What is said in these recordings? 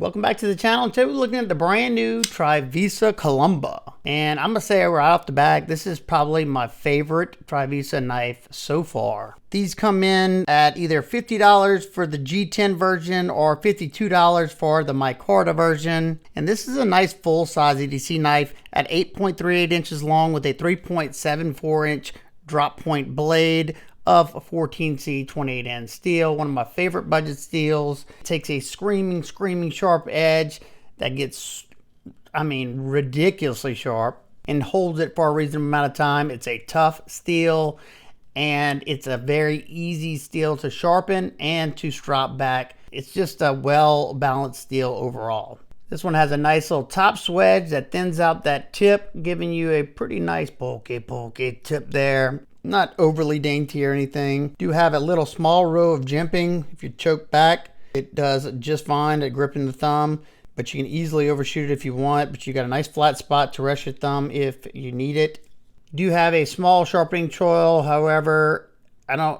Welcome back to the channel. Today we're looking at the brand new Trivisa Columba. And I'm going to say right off the bat, this is probably my favorite Trivisa knife so far. These come in at either $50 for the G10 version or $52 for the micarta version. And this is a nice full-size EDC knife at 8.38 inches long with a 3.74 inch drop point blade of a 14C 28N steel, one of my favorite budget steels. It takes a screaming sharp edge that gets, ridiculously sharp and holds it for a reasonable amount of time. It's a tough steel and it's a very easy steel to sharpen and to strap back. It's just a well-balanced steel overall. This one has a nice little top swedge that thins out that tip, giving you a pretty nice bulky tip there. Not overly dainty or anything. Do have a little small row of jimping. If you choke back, it does just fine at gripping the thumb, but you can easily overshoot it if you want. But you got a nice flat spot to rest your thumb if you need it. You do have a small sharpening choil. However,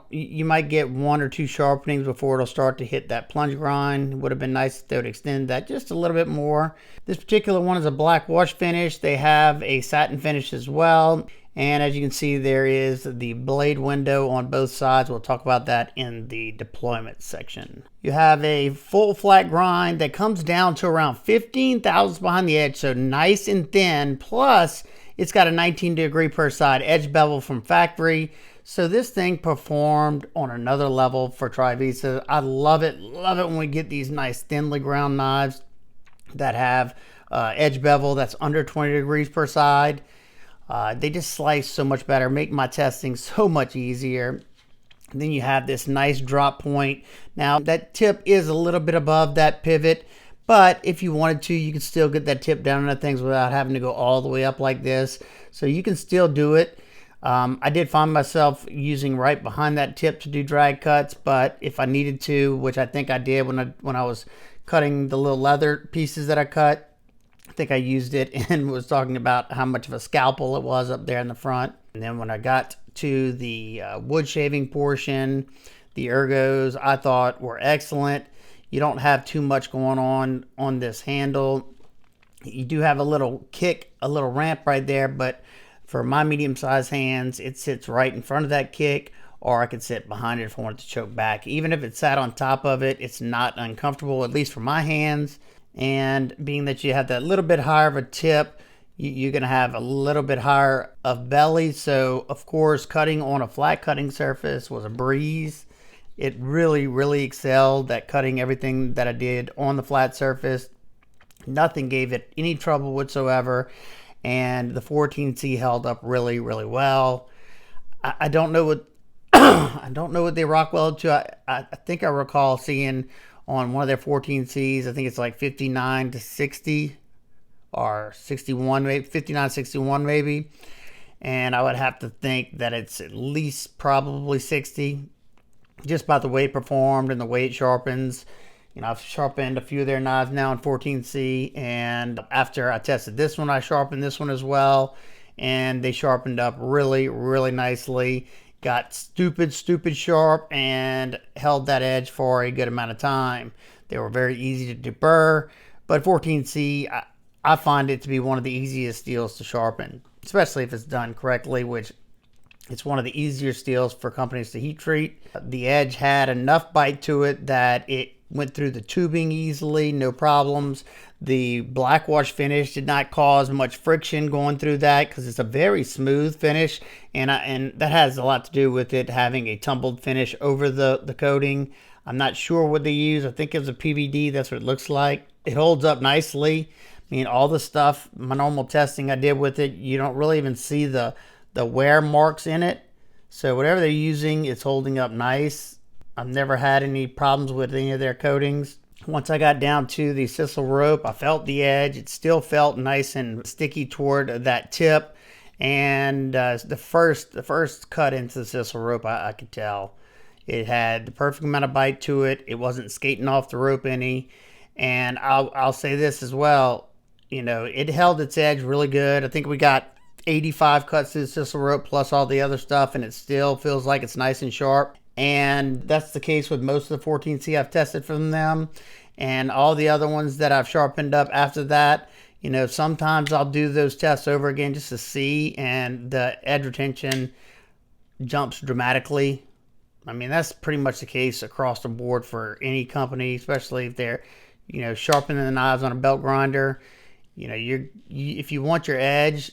you might get one or two sharpenings before it'll start to hit that plunge grind. It would have been nice if they would extend that just a little bit more. This particular one is a black wash finish. They have a satin finish as well. And as you can see, there is the blade window on both sides. We'll talk about that in the deployment section. You have a full flat grind that comes down to around 15 thousandths behind the edge, so nice and thin. Plus, it's got a 19 per side edge bevel from factory. So this thing performed on another level for Trivisa. I love it when we get these nice thinly ground knives that have edge bevel that's under 20 per side. They just slice so much better, make my testing so much easier. And then you have this nice drop point. Now that tip is a little bit above that pivot, but if you wanted to, you could still get that tip down into things without having to go all the way up like this. So you can still do it. I did find myself using right behind that tip to do drag cuts, but if I needed to, which I think I did when I was cutting the little leather pieces that I cut, I think I used it and was talking about how much of a scalpel it was up there in the front. And then when I got to the wood shaving portion, the ergos I thought were excellent. You don't have too much going on this handle. You do have a little kick, a little ramp right there, but for my medium-sized hands, it sits right in front of that kick, or I could sit behind it if I wanted to choke back. Even if it sat on top of it, it's not uncomfortable, at least for my hands. And being that you have that little bit higher of a tip, you're going to have a little bit higher of belly. So, of course, cutting on a flat cutting surface was a breeze. It really excelled at cutting everything that I did on the flat surface. Nothing gave it any trouble whatsoever. And the 14C held up really well. I don't know what I don't know what they rock well to. I think I recall seeing on one of their 14Cs, I think it's like 59 to 60 or 61, maybe 59, 61 maybe. And I would have to think that it's at least probably 60, just by the way it performed and the way it sharpens. You know, I've sharpened a few of their knives now in 14C, and after I tested this one, I sharpened this one as well, and they sharpened up really nicely. Got stupid sharp and held that edge for a good amount of time. They were very easy to deburr, but 14C, I find it to be one of the easiest steels to sharpen, especially if it's done correctly, which it's one of the easier steels for companies to heat treat. The edge had enough bite to it that it went through the tubing easily, no problems. The black wash finish did not cause much friction going through that because it's a very smooth finish, and that has a lot to do with it having a tumbled finish over the coating. I'm not sure what they use. I think it was a PVD. That's what it looks like. It holds up nicely. I mean, all the stuff, my normal testing I did with it, you don't really even see the wear marks in it. So whatever they're using, it's holding up nice. I've never had any problems with any of their coatings. Once I got down to the sisal rope, I felt the edge. It still felt nice and sticky toward that tip. And the first cut into the sisal rope, I could tell. It had the perfect amount of bite to it. It wasn't skating off the rope any. And I'll say this as well. You know, it held its edge really good. I think we got 85 cuts to the sisal rope plus all the other stuff, and it still feels like it's nice and sharp. And that's the case with most of the 14C I've tested from them. and all the other ones that I've sharpened up after that, you know, sometimes I'll do those tests over again just to see, and the edge retention jumps dramatically. I mean, that's pretty much the case across the board for any company, especially if they're, you know, sharpening the knives on a belt grinder. You know, if you want your edge,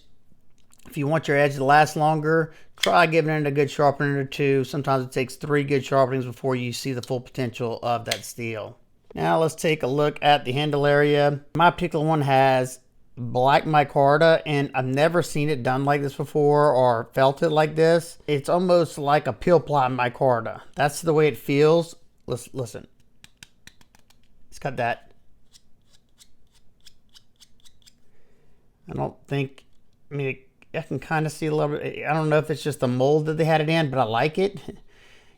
to last longer, try giving it a good sharpening or two. Sometimes it takes 3 good sharpenings before you see the full potential of that steel. Now let's take a look at the handle area. My particular one has black micarta, and I've never seen it done like this before or felt it like this. It's almost like a peel ply micarta. That's the way it feels. Listen. It's got that. I mean, I can kind of see a little bit. I don't know if it's just the mold that they had it in, but I like it. You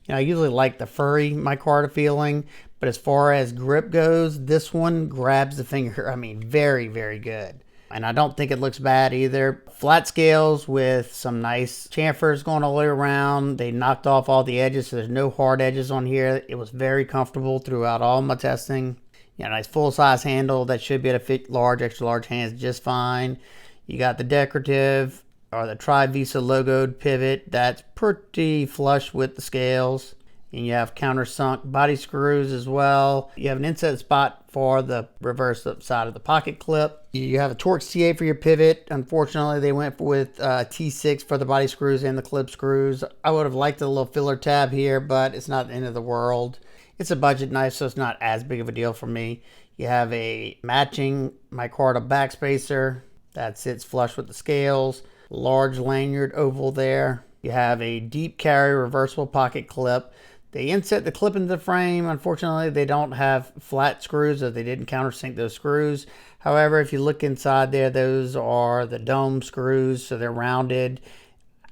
know, I usually like the furry micarta feeling, but as far as grip goes, this one grabs the finger. I mean, very, very good. And I don't think it looks bad either. Flat scales with some nice chamfers going all the way around. They knocked off all the edges, so there's no hard edges on here. It was very comfortable throughout all my testing. You know, nice full-size handle that should be able to fit large, extra large hands just fine. You got the decorative or the Trivisa logoed pivot that's pretty flush with the scales. And you have countersunk body screws as well. You have an inset spot for the reverse side of the pocket clip. You have a Torx T8 for your pivot. Unfortunately, they went with T6 for the body screws and the clip screws. I would have liked a little filler tab here, but it's not the end of the world. It's a budget knife, so it's not as big of a deal for me. You have a matching micarta backspacer that sits flush with the scales. Large lanyard oval there. You have a deep carry reversible pocket clip. They inset the clip into the frame. Unfortunately, they don't have flat screws, or they didn't countersink those screws. However, if you look inside there, those are the dome screws, so they're rounded.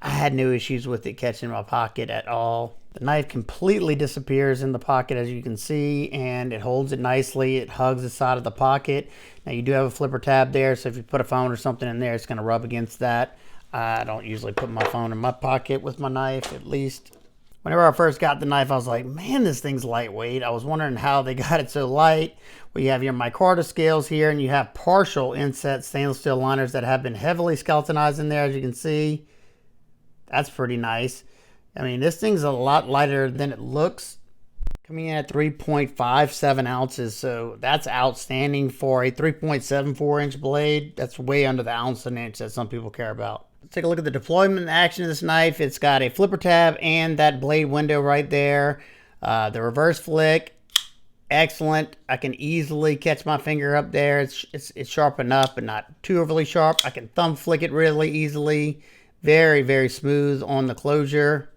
I had no issues with it catching my pocket at all. The knife completely disappears in the pocket, as you can see, and it holds it nicely. It hugs the side of the pocket. Now, you do have a flipper tab there, so if you put a phone or something in there, it's going to rub against that. I don't usually put my phone in my pocket with my knife, at least. Whenever I first got the knife, I was like, man, this thing's lightweight. I was wondering how they got it so light. Well, you have your micarta scales here, and you have partial inset stainless steel liners that have been heavily skeletonized in there, as you can see. That's pretty nice. I mean, this thing's a lot lighter than it looks, coming in at 3.57 ounces, so that's outstanding for a 3.74 inch blade. That's way under the ounce and inch that some people care about. Let's take a look at the deployment and action of this knife. It's got a flipper tab and that blade window right there. The reverse flick, excellent. I can easily catch my finger up there. It's sharp enough, but not too overly sharp. I can thumb flick it really easily. Very, very smooth on the closure.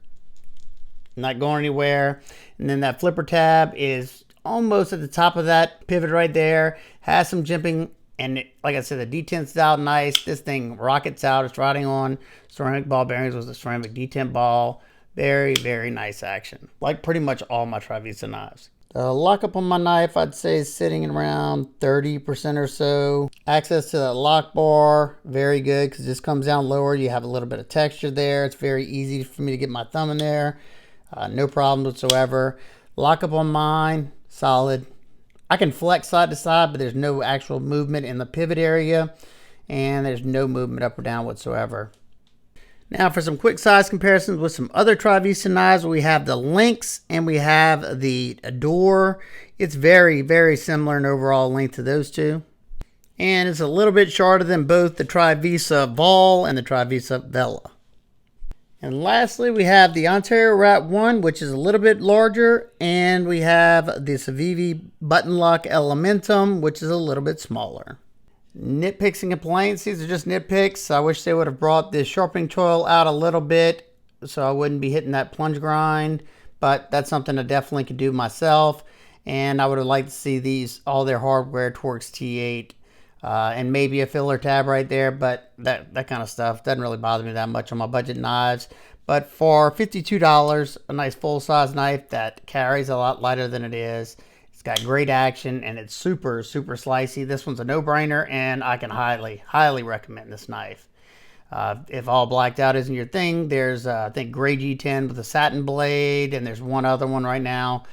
Not going anywhere. And then that flipper tab is almost at the top of that pivot right there. Has some jimping, and like I said, the detent's out nice. This thing rockets out. It's riding on ceramic ball bearings with a ceramic detent ball. Very, very nice action. Like pretty much all my Trivisa knives. The lockup on my knife, I'd say, is sitting around 30% or so. Access to the lock bar, very good, because this comes down lower. You have a little bit of texture there. It's very easy for me to get my thumb in there. No problem whatsoever. Lockup on mine, solid. I can flex side to side, but there's no actual movement in the pivot area, and there's no movement up or down whatsoever. Now for some quick size comparisons with some other Trivisa knives, we have the Lynx and we have the Adore. It's very, very similar in overall length to those two. And it's a little bit shorter than both the Trivisa Vol and the Trivisa Vela. And lastly, we have the Ontario Rat 1, which is a little bit larger, and we have the Civivi Button Lock Elementum, which is a little bit smaller. Nitpicks and complaints, these are just nitpicks. I wish they would have brought the sharpening choil out a little bit so I wouldn't be hitting that plunge grind, but that's something I definitely could do myself. And I would have liked to see these, all their hardware, Torx T8, and maybe a filler tab right there, but that kind of stuff doesn't really bother me that much on my budget knives. But for $52, a nice full-size knife that carries a lot lighter than it is. It's got great action, and it's super, super slicey. This one's a no-brainer, and I can highly, highly recommend this knife. If all blacked out isn't your thing, there's, I think, gray G10 with a satin blade, and there's one other one right now.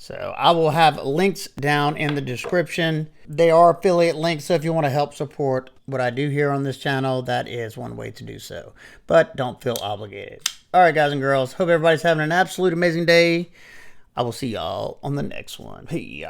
So I will have links down in the description. They are affiliate links, so if you want to help support what I do here on this channel, that is one way to do so. But don't feel obligated. All right, guys and girls, hope everybody's having an absolute amazing day. I will see y'all on the next one. Hey,